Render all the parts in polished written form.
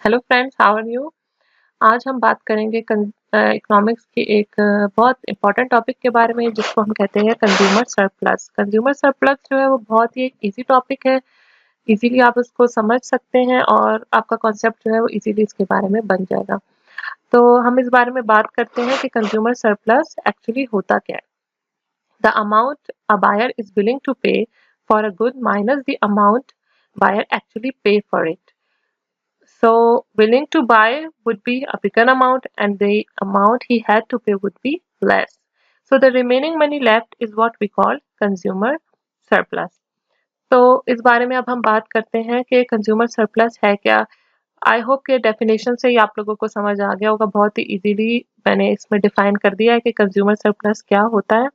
Hello friends, how are you. आज हम बात करेंगे इकोनॉमिक्स की एक बहुत इम्पोर्टेंट टॉपिक के बारे में, जिसको हम कहते हैं कंज्यूमर सरप्लस। कंज्यूमर सरप्लस जो है वो बहुत ही एक इजी टॉपिक है। इजीली आप उसको समझ सकते हैं और आपका कॉन्सेप्ट जो है वो इजीली इसके बारे में बन जाएगा। तो हम इस बारे में बात करते हैं कि कंज्यूमर सरप्लस एक्चुअली होता क्या है। The amount a buyer is willing to pay for a good minus the amount buyer actually pay for it. So willing to buy would be a bigger amount and the amount he had to pay would be less. So the remaining money left is what we call consumer surplus. तो इस बारे में अब हम बात करते हैं कि कंज्यूमर सरप्लस है क्या। आई होप के डेफिनेशन से ही आप लोगों को समझ आ गया होगा। बहुत ही इजीली मैंने इसमें डिफाइन कर दिया है कि कंज्यूमर सरप्लस क्या होता है।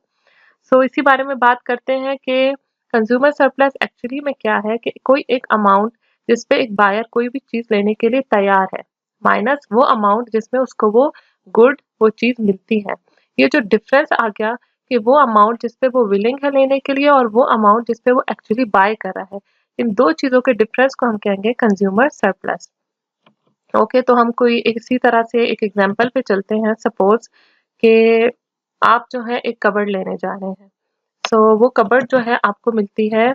सो इसी बारे में बात करते हैं कि कंज्यूमर सरप्लस एक्चुअली में क्या है। कि कोई एक अमाउंट जिसपे एक बायर कोई भी चीज लेने के लिए तैयार है, माइनस वो अमाउंट जिसमें उसको वो चीज मिलती है। ये जो डिफरेंस आ गया कि वो अमाउंट जिसपे वो विलिंग है लेने के लिए और वो अमाउंट जिसपे वो एक्चुअली बाय कर रहा है, इन दो चीजों के डिफरेंस को हम कहेंगे कंज्यूमर सरप्लस। ओके, तो हम कोई इसी तरह से एक एग्जांपल पे चलते हैं। सपोज कि आप जो है एक कबर्ड लेने जा रहे हैं। सो वो कबर्ड जो है आपको मिलती है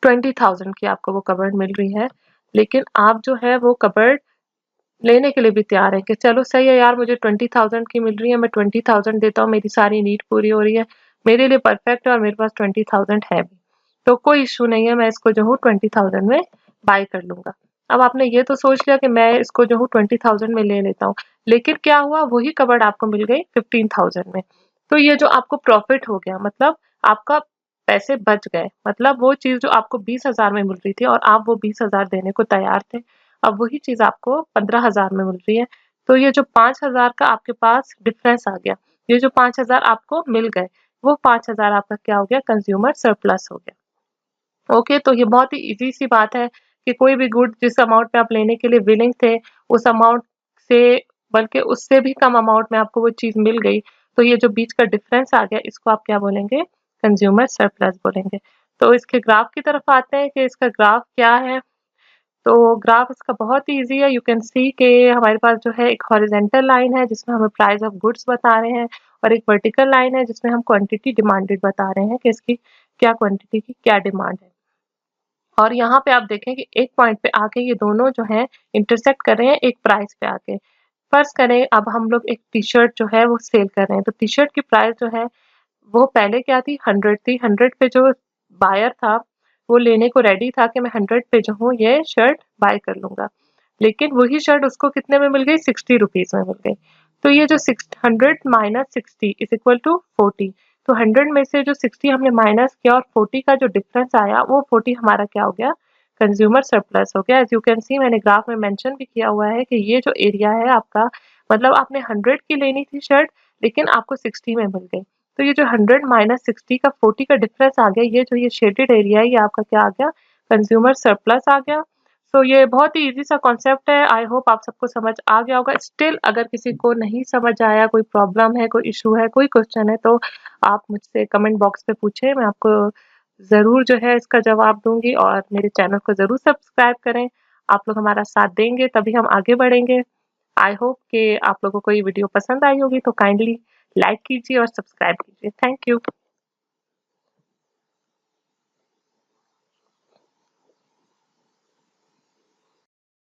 20,000 की, आपको वो कबर्ड मिल रही है। लेकिन आप जो है वो कबर्ड लेने के लिए भी तैयार है कि चलो सही है यार, मुझे 20,000 की मिल रही है, मैं 20,000 देता हूँ, मेरी सारी नीड पूरी हो रही है, मेरे लिए परफेक्ट है और मेरे पास 20,000 है भी, तो कोई इशू नहीं है, मैं इसको जो हूँ 20,000 में बाय कर लूंगा। अब आपने ये तो सोच लिया कि मैं इसको जो हूँ 20,000 में ले लेता हूँ, लेकिन क्या हुआ, वही कबर्ड आपको मिल गई 15,000 में। तो ये जो आपको प्रॉफिट हो गया, मतलब आपका पैसे बच गए। मतलब वो चीज जो आपको 20,000 में मिल रही थी और आप वो 20,000 देने को तैयार थे, अब वही चीज आपको 15,000 में मिल रही है। तो ये जो 5,000 का आपके पास डिफरेंस आ गया, ये जो 5,000 आपको मिल गए, वो 5,000 आपका क्या हो गया, कंज्यूमर सरप्लस हो गया। ओके, तो ये बहुत ही इजी सी बात है कि कोई भी गुड जिस अमाउंट पे आप लेने के लिए विलिंग थे, उस अमाउंट से बल्कि उससे भी कम अमाउंट में आपको वो चीज मिल गई, तो ये जो बीच का डिफरेंस आ गया, इसको आप क्या बोलेंगे, कंज्यूमर सरप्लस बोलेंगे। तो इसके ग्राफ की तरफ आते हैं कि इसका ग्राफ क्या है। तो ग्राफ इसका बहुत ही ईज़ी है। यू कैन सी कि हमारे पास जो है एक हॉरिजॉन्टल लाइन है जिसमें हमें प्राइस ऑफ गुड्स बता रहे हैं, और एक वर्टिकल लाइन है जिसमें हम क्वांटिटी डिमांडेड बता रहे हैं कि इसकी क्या क्वांटिटी की क्या डिमांड है। और यहाँ पे आप देखें कि एक पॉइंट पे आके ये दोनों जो है इंटरसेक्ट कर रहे हैं एक प्राइस पे आके। फर्स्ट करें, अब हम लोग एक टी शर्ट जो है वो सेल कर रहे हैं, तो टी शर्ट की प्राइस जो है वो पहले क्या थी, 100 थी। 100 पे जो बायर था वो लेने को रेडी था कि मैं 100 पे जो हूँ ये शर्ट बाय कर लूंगा, लेकिन वही शर्ट उसको कितने में मिल गई, 60 रुपीज में मिल गई। तो ये जो 100 माइनस 60 इज इक्वल टू 40। तो 100 में से जो 60 हमने माइनस किया और 40 का जो डिफरेंस आया, वो 40 हमारा क्या हो गया, कंज्यूमर सरप्लस हो गया। एज यू कैन सी, मैंने ग्राफ में मेंशन भी किया हुआ है कि ये जो एरिया है आपका, मतलब आपने 100 की लेनी थी शर्ट, लेकिन आपको 60 में मिल गई। तो ये जो 100 माइनस 60 का 40 का डिफरेंस आ गया, ये जो ये शेडेड एरिया है, ये आपका क्या आ गया, कंज्यूमर सरप्लस आ गया। सो ये बहुत ही इजी सा कॉन्सेप्ट है। आई होप आप सबको समझ आ गया होगा। स्टिल अगर किसी को नहीं समझ आया, कोई प्रॉब्लम है, कोई इशू है, कोई क्वेश्चन है, तो आप मुझसे कमेंट बॉक्स पे पूछे, मैं आपको ज़रूर जो है इसका जवाब दूंगी। और मेरे चैनल को ज़रूर सब्सक्राइब करें। आप लोग हमारा साथ देंगे तभी हम आगे बढ़ेंगे। आई होप कि आप लोगों को ये वीडियो पसंद आई होगी, तो काइंडली लाइक कीजिए और सब्सक्राइब कीजिए। Thank you.